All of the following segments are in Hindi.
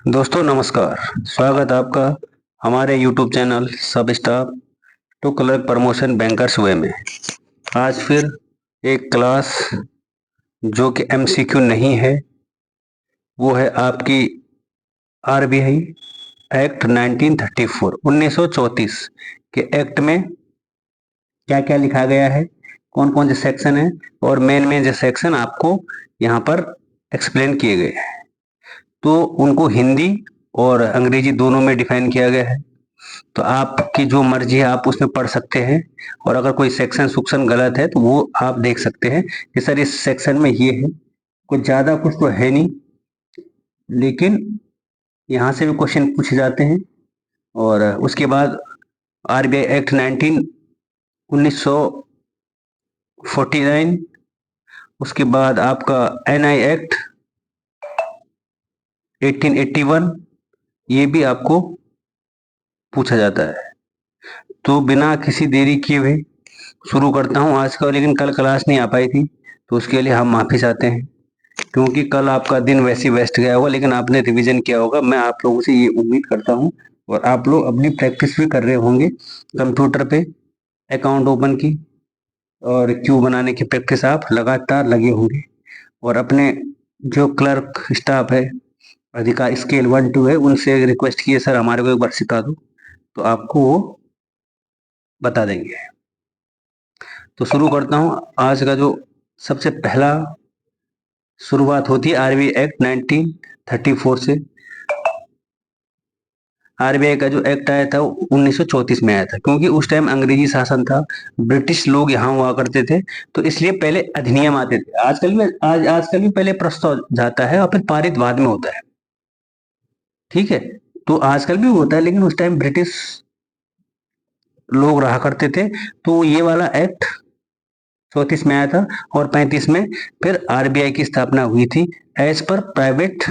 दोस्तों नमस्कार। स्वागत है आपका हमारे YouTube channel sub staff to clerk promotion bankers way में। आज फिर एक क्लास जो कि MCQ नहीं है, वो है आपकी RBI एक्ट 1934 1934 के एक्ट में क्या क्या लिखा गया है, कौन कौन से सेक्शन है और मेन मेन जो सेक्शन आपको यहाँ पर एक्सप्लेन किए गए हैं। तो उनको हिंदी और अंग्रेजी दोनों में डिफाइन किया गया है। तो आपकी जो मर्जी है आप उसमें पढ़ सकते हैं, और अगर कोई सेक्शन सुक्शन गलत है तो वो आप देख सकते हैं कि सर इस सेक्शन में ये है। कुछ ज़्यादा कुछ तो है नहीं, लेकिन यहाँ से भी क्वेश्चन पूछे जाते हैं। और उसके बाद RBI एक्ट 1949, उसके बाद आपका NI एक्ट 1881, ये भी आपको पूछा जाता है। तो बिना किसी देरी किए हुए शुरू करता हूँ आज का। लेकिन कल क्लास नहीं आ पाई थी तो उसके लिए हम माफ़ी चाहते हैं, क्योंकि कल आपका दिन वैसे ही वेस्ट गया होगा, लेकिन आपने रिवीजन किया होगा, मैं आप लोगों से ये उम्मीद करता हूँ। और आप लोग अपनी प्रैक्टिस भी कर रहे होंगे कंप्यूटर पे अकाउंट ओपन की और क्यू बनाने की प्रैक्टिस आप लगातार लगे होंगे। और अपने जो क्लर्क स्टाफ है, अधिकार स्केल 1 2 है, उनसे रिक्वेस्ट किए सर हमारे को एक बार सिखा दो, तो आपको वो बता देंगे। तो शुरू करता हूँ आज का। जो सबसे पहला शुरुआत होती है RBI एक्ट 1934 से। RBI का जो एक्ट आया था वो 1934 में आया था, क्योंकि उस टाइम अंग्रेजी शासन था, ब्रिटिश लोग यहाँ हुआ करते थे, तो इसलिए पहले अधिनियम आते थे। आजकल भी पहले प्रस्ताव जाता है और फिर पारित बाद में होता है। ठीक है, तो आजकल भी होता है, लेकिन उस टाइम ब्रिटिश लोग रहा करते थे, तो ये वाला एक्ट 34 में आया था। और 35 में फिर RBI की स्थापना हुई थी। एज पर प्राइवेट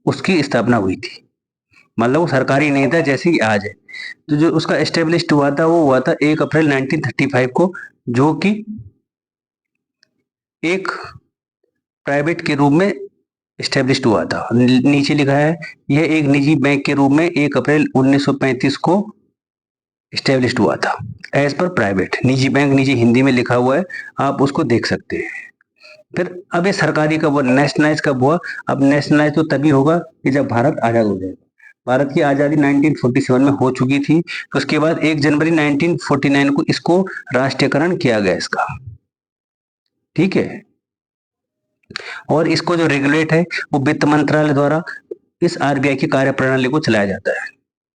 उसकी स्थापना हुई थी, मतलब वो सरकारी नहीं था जैसे कि आज है। तो जो उसका एस्टेब्लिश हुआ था वो हुआ था 1 अप्रैल 1935 को, जो कि एक प्राइवेट के रूप में एस्टेब्लिश हुआ था। नीचे लिखा है यह एक निजी बैंक के रूप में 1 अप्रैल 1935 को एस्टेब्लिश हुआ था। एज पर प्राइवेट, निजी बैंक, निजी हिंदी में लिखा हुआ है, आप उसको देख सकते हैं। फिर अब ये सरकारी कब हुआ, नेशनलाइज कब हुआ? अब नेशनलाइज तो तभी होगा कि जब भारत आजाद हो जाएगा। भारत की आजादी 1947 में हो चुकी थी, तो उसके बाद 1 जनवरी 1949 को इसको राष्ट्रीयकरण किया गया इसका। ठीक है, और इसको जो रेगुलेट है वो वित्त मंत्रालय द्वारा इस RBI की कार्य प्रणाली को चलाया जाता है।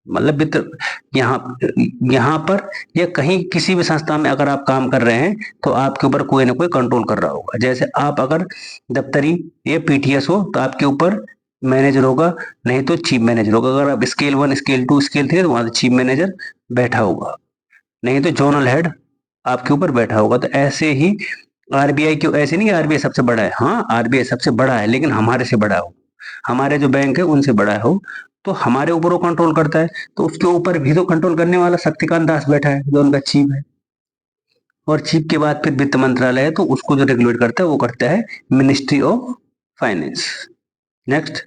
मतलब वित्त, यहाँ यहाँ पर या कहीं किसी भी संस्था में अगर आप काम कर रहे हैं तो आपके ऊपर कोई ना कोई कंट्रोल कर रहा होगा। जैसे आप अगर दफ्तरी या PTS हो तो आपके ऊपर मैनेजर होगा, नहीं तो चीफ मैनेजर होगा। अगर आप स्केल 1 स्केल 2 स्केल 3 तो वहां चीफ मैनेजर बैठा होगा, नहीं तो जोनल हेड आपके ऊपर बैठा होगा। तो ऐसे ही RBI क्यों, ऐसे नहीं कि RBI सबसे बड़ा है, हाँ RBI सबसे बड़ा है, लेकिन हमारे से बड़ा हो, हमारे जो बैंक है उनसे बड़ा हो, तो हमारे ऊपर वो कंट्रोल करता है। तो उसके ऊपर भी तो कंट्रोल करने वाला शक्तिकांत दास बैठा है जो उनका चीफ है। और चीफ के बाद फिर वित्त मंत्रालय है, तो उसको जो रेगुलेट करता है वो करता है मिनिस्ट्री ऑफ फाइनेंस। नेक्स्ट,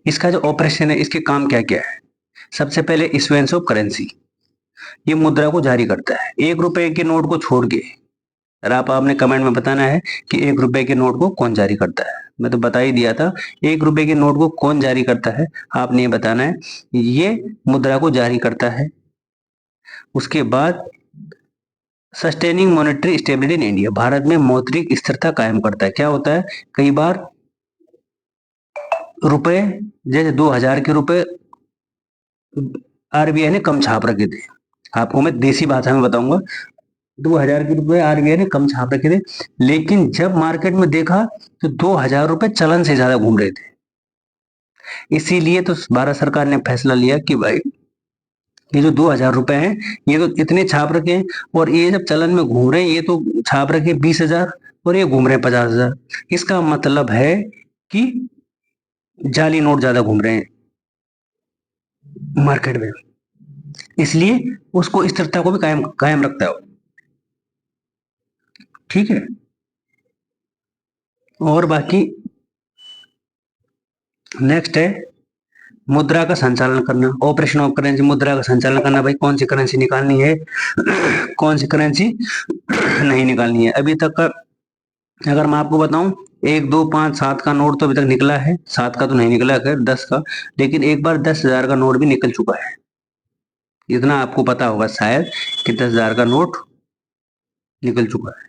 इसका जो ऑपरेशन है, इसके काम क्या क्या है? सबसे पहले इश्यूएंस ऑफ करेंसी, ये मुद्रा को जारी करता है। 1 रुपए के नोट को छोड़ के, अगर आपने कमेंट में बताना है कि 1 रुपए के नोट को कौन जारी करता है, मैं तो बता ही दिया था। 1 रुपए के नोट को कौन जारी करता है आपने ये बताना है। ये मुद्रा को जारी करता है। उसके बाद sustaining monetary stability in India, Bharat में मौद्रिक स्थिरता कायम करता है। क्या होता है, कई बार रुपए, जैसे 2000 के रुपए RBI ने कम छाप रखे थे, आपको मैं देसी भाषा में बताऊंगा। 2000 के रुपए RBI ने कम छाप रखे थे, लेकिन जब मार्केट में देखा तो 2000 रुपए चलन से ज्यादा घूम रहे थे। इसीलिए तो भारत सरकार ने फैसला लिया कि भाई ये जो 2000 रुपए हैं, ये तो इतने छाप रखे हैं, और ये जब चलन में घूम रहे हैं, ये तो छाप रखे 20,000 और ये घूम रहे हैं 50,000। इसका मतलब है कि जाली नोट ज्यादा घूम रहे हैं मार्केट में, इसलिए उसको स्थिरता को भी कायम कायम रखता है। ठीक है, और बाकी नेक्स्ट है मुद्रा का संचालन करना, ऑपरेशन ऑफ करेंसी, मुद्रा का संचालन करना, भाई कौन सी करेंसी निकालनी है कौन सी करेंसी नहीं निकालनी है। अभी तक का अगर मैं आपको बताऊं, 1, 2, 5, 7 का नोट तो अभी तक निकला है, 7 का तो नहीं निकला, खैर 10 का, लेकिन एक बार 10,000 का नोट भी निकल चुका है। इतना आपको पता होगा शायद कि 10,000 का नोट निकल चुका है।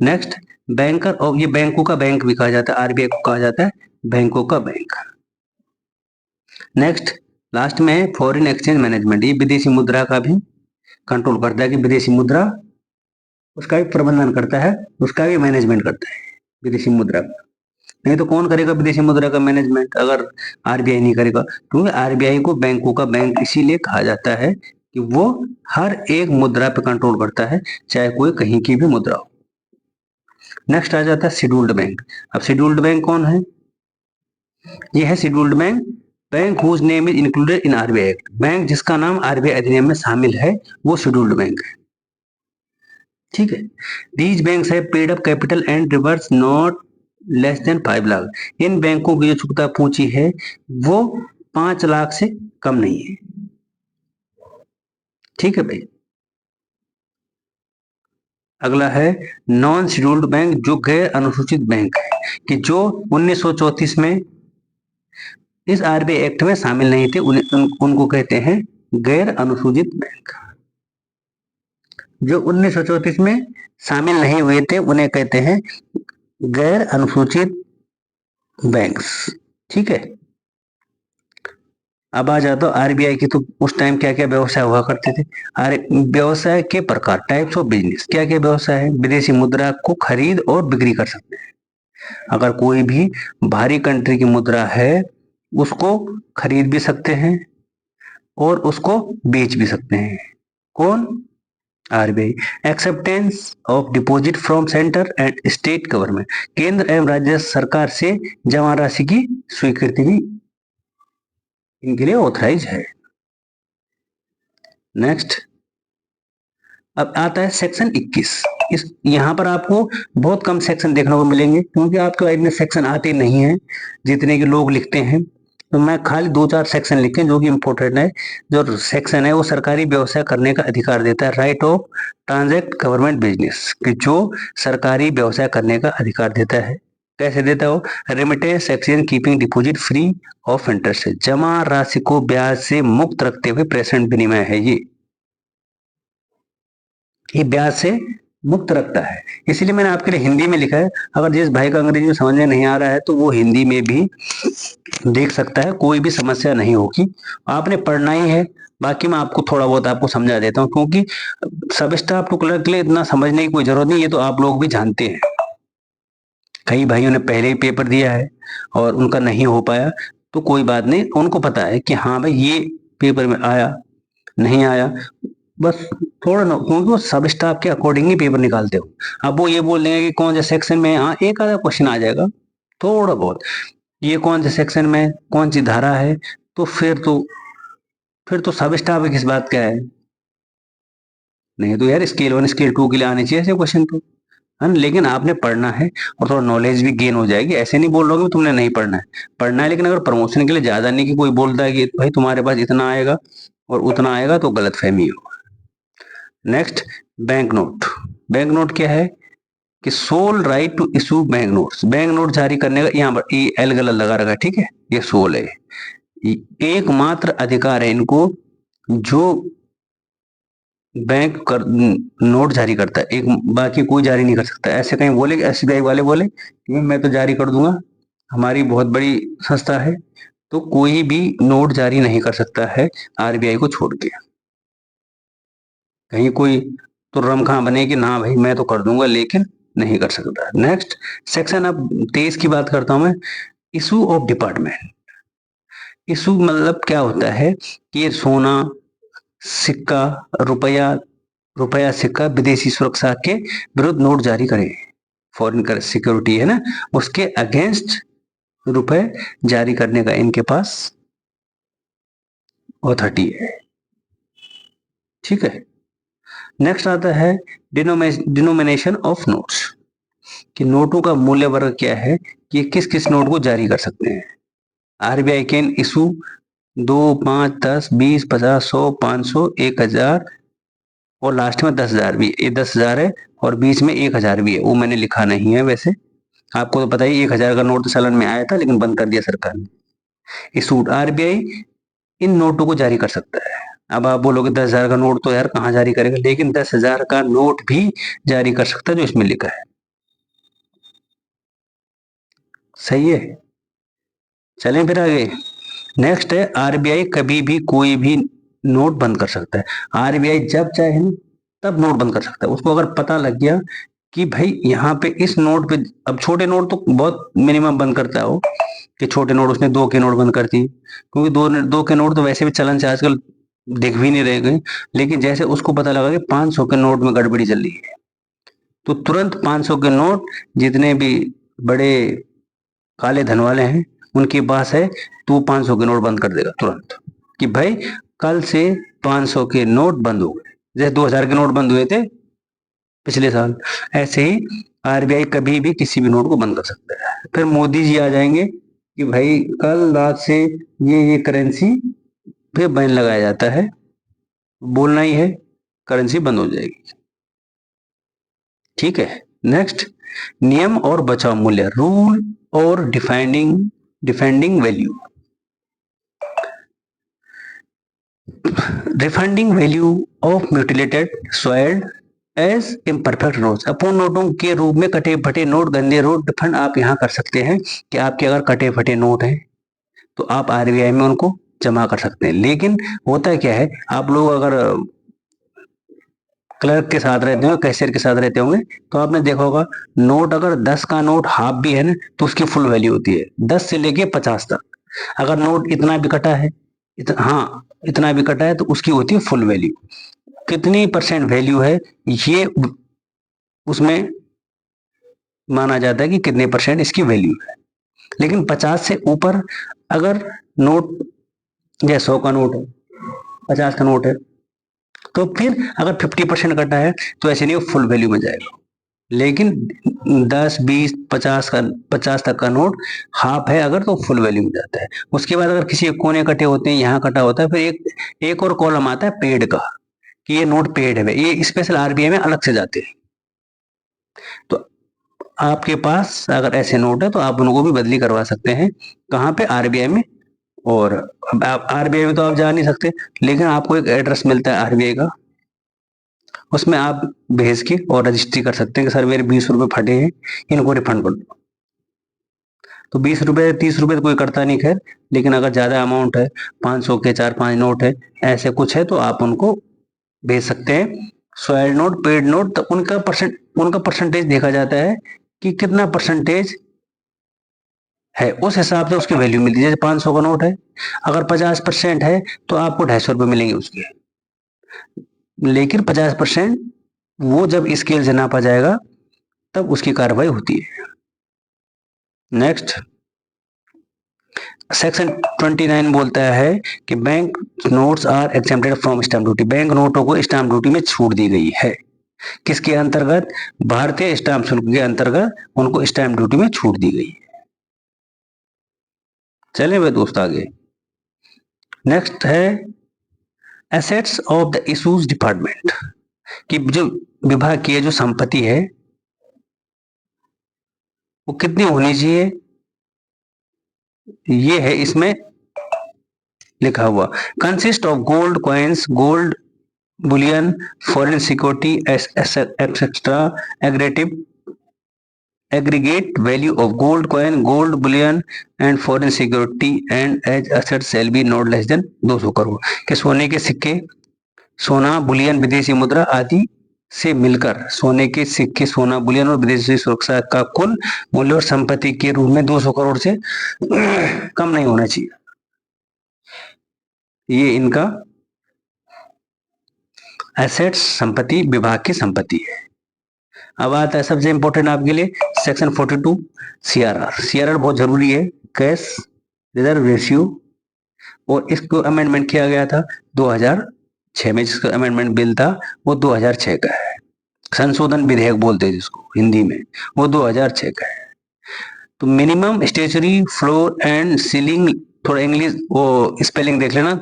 नेक्स्ट, बैंकर, और ये बैंकों का बैंक भी कहा जाता है, आरबीआई को कहा जाता है बैंकों का बैंक। नेक्स्ट, लास्ट में है फॉरेन एक्सचेंज मैनेजमेंट, ये विदेशी मुद्रा का भी कंट्रोल करता है कि विदेशी मुद्रा, उसका भी प्रबंधन करता है, उसका भी मैनेजमेंट करता है विदेशी मुद्रा का। नहीं तो कौन करेगा विदेशी मुद्रा का मैनेजमेंट अगर आरबीआई नहीं करेगा? क्योंकि आरबीआई को बैंकों का बैंक इसीलिए कहा जाता है कि वो हर एक मुद्रा पे कंट्रोल करता है, चाहे कोई कहीं की भी मुद्रा हो। नेक्स्ट आ जाता है शेड्यूल्ड बैंक। अब शेड्यूल्ड बैंक कौन है? ये है scheduled bank, bank whose name is included in RBI act, bank जिसका नाम आरबीआई अधिनियम में शामिल है वो शेड्यूल्ड बैंक है। ठीक है। These banks have paid up capital and reserves not less than 5 lakh, इन बैंकों की जो चुकता पूंजी है वो 5 लाख से कम नहीं है। ठीक है भाई। अगला है नॉन शेड्यूल्ड बैंक, जो गैर अनुसूचित बैंक है, कि जो 1934 में इस आरबीआई एक्ट में शामिल नहीं थे, उनको कहते हैं गैर अनुसूचित बैंक। जो 1934 में शामिल नहीं हुए थे उन्हें कहते हैं गैर अनुसूचित बैंक्स। ठीक है। अब आ जाता हूं आरबीआई की, तो उस टाइम क्या क्या व्यवसाय हुआ करते थे। व्यवसाय के प्रकार, टाइप्स ऑफ बिजनेस, क्या क्या व्यवसाय है? विदेशी मुद्रा को खरीद और बिक्री कर सकते हैं। अगर कोई भी बाहरी कंट्री की मुद्रा है उसको खरीद भी सकते हैं और उसको बेच भी सकते हैं। कौन? RBI. Acceptance of deposit from centre and state government, केंद्र एवं राज्य सरकार से जमा राशि की स्वीकृति भी इनके लिए ऑथराइज है। नेक्स्ट, अब आता है सेक्शन 21। इस यहाँ पर आपको बहुत कम सेक्शन देखने को मिलेंगे क्योंकि आपके इतने सेक्शन आते नहीं हैं जितने के लोग लिखते हैं, तो मैं खाली 2-4 सेक्शन लिखे जो कि इम्पोर्टेंट है। जो सेक्शन है वो सरकारी व्यवसाय करने का अधिकार देता है, right of transact government business, कि जो सरकारी व्यवसाय करने का अधिकार देता है। कैसे देता हो? Remittance exchange keeping deposit free of interest, जमा राशि को ब्याज से मुक्त रखते हुए प्रेषण विनिमय है। ये ब्याज से मुक्त रखता है, इसीलिए मैंने आपके लिए हिंदी में लिखा है। अगर जिस भाई का अंग्रेजी में समझ में नहीं आ रहा है तो वो हिंदी में भी देख सकता है, कोई भी समस्या नहीं होगी। आपने पढ़ना ही है, बाकी मैं आपको थोड़ा बहुत आपको समझा देता हूँ, क्योंकि सब स्टाफ टू क्लर्क के लिए इतना समझने की कोई जरूरत नहीं, ये तो आप लोग भी जानते हैं। कई भाइयों ने पहले ही पेपर दिया है और उनका नहीं हो पाया, तो कोई बात नहीं, उनको पता है कि हाँ भाई ये पेपर में आया नहीं आया, बस थोड़ा ना, क्योंकि वो सब स्टाफ के अकॉर्डिंग ही पेपर निकालते हो। अब वो ये बोल देंगे कि कौन से सेक्शन में, हाँ एक आधा क्वेश्चन आ जाएगा थोड़ा बहुत, ये कौन से सेक्शन में कौन सी धारा है, तो फिर तो सब स्टाफ किस बात का है। नहीं तो यार स्केल 1 स्केल 2 के लिए आने चाहिए ऐसे क्वेश्चन तो, है ना। लेकिन आपने पढ़ना है और थोड़ा नॉलेज भी गेन हो जाएगी। ऐसे नहीं बोल रहा हूँ कि तुमने नहीं पढ़ना है, पढ़ना है, लेकिन अगर प्रमोशन के लिए ज्यादा नहीं कि कोई बोलता है कि भाई तुम्हारे पास इतना आएगा और उतना आएगा, तो गलतफहमी हो। Next, bank note. Bank note क्या है? कि sole right to issue bank notes, bank note जारी करने का, यहाँ पर ये एल गलत लगा रखा है, ठीक है, ये सोल है, एकमात्र अधिकार है इनको जो बैंक नोट जारी करता है, एक बाकी कोई जारी नहीं कर सकता। ऐसे कहीं बोले एसबीआई वाले बोले कि मैं तो जारी कर दूंगा, हमारी बहुत बड़ी संस्था है, तो कोई भी नोट जारी नहीं कर सकता है आरबीआई को छोड़ के। कहीं कोई तो रमखा बने कि ना भाई मैं तो कर दूंगा, लेकिन नहीं कर सकता। नेक्स्ट सेक्शन, अब 23 की बात करता हूं मैं, इशू ऑफ डिपार्टमेंट। इशू मतलब क्या होता है कि सोना, सिक्का, रुपया सिक्का विदेशी सुरक्षा के विरुद्ध नोट जारी करे, फॉरेन सिक्योरिटी है ना, उसके अगेंस्ट रुपए जारी करने का इनके पास अथॉरिटी है। ठीक है। नेक्स्ट आता है डिनोमिनेशन ऑफ नोट्स, कि नोटों का मूल्य वर्ग क्या है, कि किस किस नोट को जारी कर सकते हैं। आरबीआई कैन इशू 2, 5, 10, 20, 50, 100, 500, 1000 और लास्ट में 10,000 भी, ये 10,000 है और बीच में 1,000 भी है, वो मैंने लिखा नहीं है। वैसे आपको तो पता ही 1,000 का नोट तो चलन में आया था लेकिन बंद कर दिया सरकार ने। इशूड आरबीआई इन नोटों को जारी कर सकता है। अब आप बोलोगे 10,000 का नोट तो यार कहाँ जारी करेगा, लेकिन 10,000 का नोट भी जारी कर सकता है जो इसमें लिखा है। सही है, चलें फिर आगे। नेक्स्ट है आरबीआई कभी भी कोई भी नोट बंद कर सकता है। आरबीआई जब चाहे ना तब नोट बंद कर सकता है। उसको अगर पता लग गया कि भाई यहाँ पे इस नोट पे, अब छोटे नोट तो बहुत मिनिमम बंद करता है वो, कि छोटे नोट उसने 2 के नोट बंद कर दिए, क्योंकि दो के नोट तो वैसे भी चलन से आजकल दिख भी नहीं रहे गए। लेकिन जैसे उसको पता लगा कि 500 के नोट में गड़बड़ी चल रही है, तो तुरंत 500 के नोट जितने भी बड़े काले धन वाले हैं उनके पास है, तो 500 के नोट बंद कर देगा तुरंत, कि भाई कल से 500 के नोट बंद हो गए, जैसे 2,000 के नोट बंद हुए थे पिछले साल। ऐसे ही आरबीआई कभी भी किसी भी नोट को बंद कर सकता है। फिर मोदी जी आ जाएंगे कि भाई कल रात से ये करेंसी पे बैन लगाया जाता है, बोलना ही है, करेंसी बंद हो जाएगी। ठीक है। नेक्स्ट, नियम और बचाव मूल्य, रूल और defending value. Refunding value of mutilated soiled as imperfect notes, अपूर्ण नोटों के रूप में कटे फटे नोट, गंदे नोट रिफंड आप यहाँ कर सकते हैं कि आपके अगर कटे फटे नोट हैं तो आप आरबीआई में उनको जमा कर सकते हैं। लेकिन होता क्या है, आप लोग अगर क्लर्क के साथ रहते हो, कैशियर के साथ रहते होंगे, तो आपने देखा होगा नोट अगर 10 का नोट हाफ भी है ना तो उसकी फुल वैल्यू होती है 10 से लेके 50 तक। अगर नोट इतना भी कटा है, हाँ इतना भी कटा है तो उसकी होती है फुल वैल्यू। कितनी परसेंट वैल्यू है ये उसमें माना जाता है कि कितने परसेंट इसकी वैल्यू है। लेकिन 50 से ऊपर अगर नोट, या 100 का नोट है, 50 का नोट है, तो फिर अगर 50% कटा है तो ऐसे नहीं, फुल वैल्यू में जाएगा। लेकिन 10, 20, 50 तक का नोट हाफ है अगर, तो फुल वैल्यू में जाता है। उसके बाद अगर किसी कोने कटे होते हैं, यहाँ कटा होता है, फिर एक और कॉलम आता है पेड का, कि ये नोट पेड है, ये स्पेशल आरबीआई में अलग से जाते हैं। तो आपके पास अगर ऐसे नोट है तो आप उनको भी बदली करवा सकते हैं, कहाँ पे, आरबीआई में। और अब आरबीआई में तो आप जा नहीं सकते, लेकिन आपको एक एड्रेस मिलता है आरबीआई का, उसमें आप भेज के और रजिस्ट्री कर सकते हैं कि सर मेरे 20 रुपए फटे हैं, इनको रिफंड कर दो। तो 20 रुपए 30 रुपए तो कोई करता नहीं खैर, लेकिन अगर ज्यादा अमाउंट है, 500 के 4-5 नोट है, ऐसे कुछ है, तो आप उनको भेज सकते हैं। सॉइल नोट, पेड नोट, तो उनका परसेंटेज देखा जाता है कि कितना परसेंटेज है, उस हिसाब से उसकी वैल्यू मिलती है। जैसे 500 का नोट है, अगर 50% है तो आपको 250 रुपये मिलेंगे उसके। लेकिन 50% वो जब स्केल से नापा जाएगा तब उसकी कार्रवाई होती है। नेक्स्ट, सेक्शन 29 बोलता है कि bank notes are exempted from stamp duty, bank नोटों को स्टैम्प ड्यूटी में छूट दी गई है। किसके अंतर्गत, भारतीय स्टैम्प शुल्क के अंतर्गत उनको स्टैम्प ड्यूटी में छूट दी गई है। चले वे दोस्त आगे। नेक्स्ट है assets of the issues department, कि जो विभाग की जो संपत्ति है वो कितनी होनी चाहिए, ये है इसमें लिखा हुआ। Consist of gold coins, gold bullion, foreign security etcetera, aggregate aggregate value of gold coin, gold bullion and foreign security and as assets shall be not less than 200 crore, के सोने के सिक्के, सोना, बुलियन, विदेशी मुद्रा आदि से मिलकर सोने के सिक्के, सोना, बुलियन और विदेशी सुरक्षा का कुल मूल्य और संपत्ति के रूप में 200 करोड़ से कम नहीं होना चाहिए। ये इनका एसेट्स, संपत्ति विभाग की संपत्ति है। अब आता है सबसे इंपॉर्टेंट आपके लिए सेक्शन 42 सीआरआर। सीआरआर बहुत जरूरी है, कैश रिजर्व रेशियो, और इसको अमेंडमेंट किया गया था 2006 में, जिसका अमेंडमेंट बिल था वो 2006 का है। संशोधन विधेयक बोलते हैं जिसको हिंदी में, वो 2006 का है। तो minimum stationary floor and ceiling थोड़ा इंग्लिश वो स्पेलिंग देख लेना।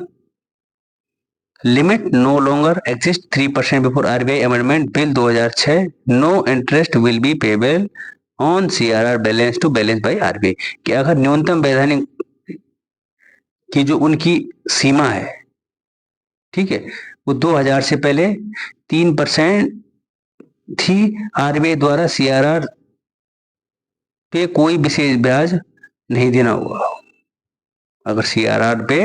Limit no longer exist 3% before RBI amendment bill 2006। No interest will be payable on CRR balance to balance by RBI. कि अगर न्यूनतम वैधानिक की जो उनकी सीमा है, ठीक है, वो 2000 से पहले 3% थी, आरबीआई द्वारा सीआरआर पे कोई विशेष ब्याज नहीं देना होगा। अगर सीआरआर पे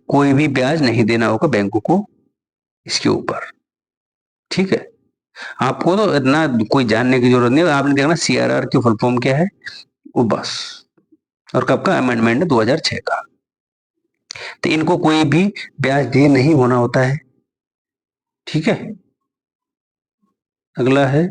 कोई भी ब्याज नहीं देना होगा बैंकों को इसके ऊपर, ठीक है। आपको तो इतना कोई जानने की जरूरत नहीं है, आपने देखना सीआरआर की फुल फॉर्म क्या है वो बस। और कब का अमेंडमेंट है? 2006 का। तो इनको कोई भी ब्याज दे नहीं होना होता है, ठीक है। अगला है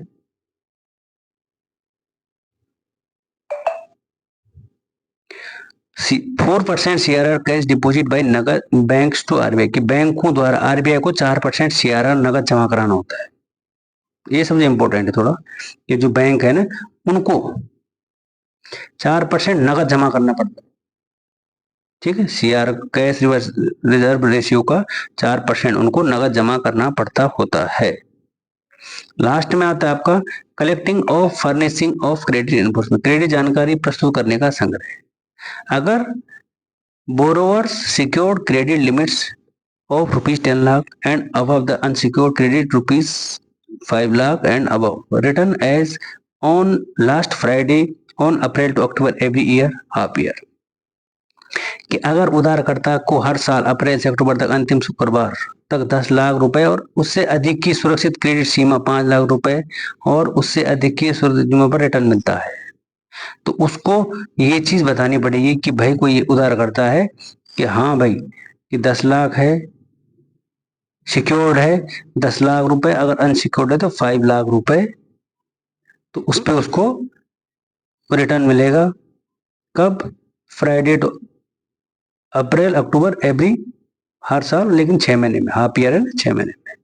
4% सीआरआर कैश डिपॉजिट बाय नगद बैंक्स टू आरबीआई। कि बैंकों द्वारा आरबीआई को 4% सीआरआर नगद जमा कराना होता है। ये सबसे इंपॉर्टेंट है थोड़ा, कि जो बैंक है ना उनको 4% नगद जमा करना पड़ता है, ठीक है। सीआर कैश रिजर्व रेशियो का 4% उनको नगद जमा करना पड़ता होता है। लास्ट में आता है आपका collecting of furnishing of credit enforcement. Credit जानकारी प्रस्तुत करने का संग्रह। अगर borrowers secured credit limits of rupees 10 lakh and above the unsecured credit rupees 5 lakh and above written as on last Friday on April to October every year half year। कि अगर उधारकर्ता को हर साल अप्रैल से अक्टूबर तक अंतिम शुक्रवार तक 10 लाख रुपए और उससे अधिक की सुरक्षित क्रेडिट सीमा 5 लाख रुपए और उससे अधिक की सुरक्षित सीमा पर रिटर्न मिलता है, तो उसको ये चीज बतानी पड़ेगी कि भाई कोई उधार करता है कि हाँ भाई कि 10 लाख है, सिक्योर्ड है 10 लाख रुपए, अगर अनसिक्योर्ड है तो 5 लाख रुपए, तो उस पर उसको रिटर्न मिलेगा कब? Friday to April October every, हर साल, लेकिन 6 महीने में, हाफ ईयर है ना, 6 महीने में।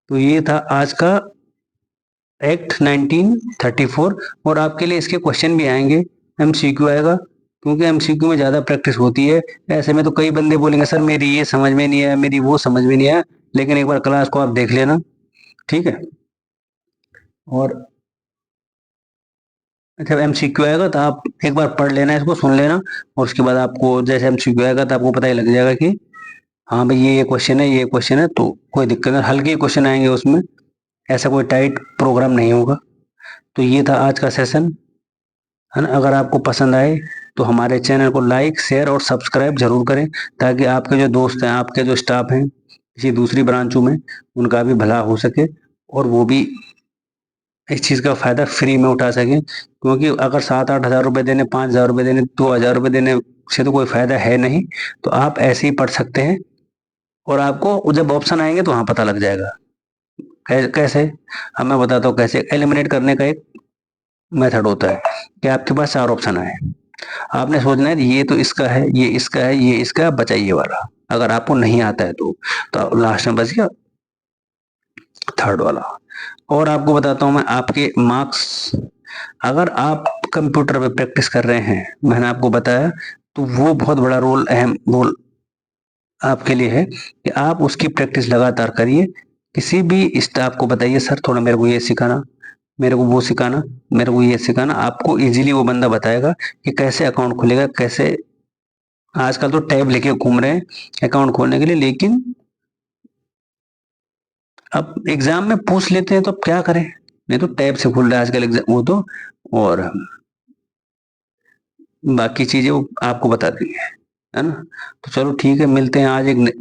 तो ये था आज का एक्ट 1934। और आपके लिए इसके क्वेश्चन भी आएंगे, एमसीक्यू आएगा, क्योंकि एमसीक्यू में ज्यादा प्रैक्टिस होती है। ऐसे में तो कई बंदे बोलेंगे सर मेरी ये समझ में नहीं आया, मेरी वो समझ में नहीं आया, लेकिन एक बार क्लास को आप देख लेना, ठीक है। और जब एमसीक्यू आएगा तो आप एक बार पढ़ लेना, इसको सुन लेना, और उसके बाद आपको जैसे एमसीक्यू आएगा तो आपको पता ही लग जाएगा कि हाँ भाई ये क्वेश्चन है, ये क्वेश्चन है, तो कोई दिक्कत नहीं, हल्के क्वेश्चन आएंगे उसमें, ऐसा कोई टाइट प्रोग्राम नहीं होगा। तो ये था आज का सेशन, है ना। अगर आपको पसंद आए तो हमारे चैनल को लाइक शेयर और सब्सक्राइब जरूर करें, ताकि आपके जो दोस्त हैं, आपके जो स्टाफ हैं किसी दूसरी ब्रांचों में, उनका भी भला हो सके और वो भी इस चीज़ का फायदा फ्री में उठा सकें। क्योंकि अगर 7-8 हज़ार रुपये देने, 5 हज़ार रुपये देने, 2 हज़ार रुपये देने से तो कोई फायदा है नहीं। तो आप ऐसे ही पढ़ सकते हैं, और आपको जब ऑप्शन आएंगे तो वहां पता लग जाएगा कैसे। अब मैं बताता हूँ कैसे। एलिमिनेट करने का एक मेथड होता है कि आपके पास 4 ऑप्शन आए, आपने सोचना है ये तो इसका है, ये इसका है, ये इसका है, बचाइए वाला। अगर आपको नहीं आता है तो लास्ट में बच गया थर्ड वाला। और आपको बताता हूं मैं आपके मार्क्स, अगर आप कंप्यूटर पे प्रैक्टिस कर रहे हैं, मैंने आपको बताया, तो वो बहुत बड़ा रोल, अहम रोल आपके लिए है कि आप उसकी प्रैक्टिस लगातार करिए। किसी भी स्टाफ को बताइए सर थोड़ा मेरे को ये सिखाना, मेरे को वो सिखाना, मेरे को ये सिखाना। आपको इजीली वो बंदा बताएगा कि कैसे अकाउंट खुलेगा, कैसे। आजकल तो टैब लेके घूम रहे हैं अकाउंट खोलने के लिए, लेकिन अब एग्जाम में पूछ लेते हैं तो अब क्या करें, नहीं तो टैब से खुल रहा है आजकल एग्जाम वो तो, और बाकी चीजें वो आपको बता देंगे, है ना। तो चलो ठीक है, मिलते हैं आज एक नए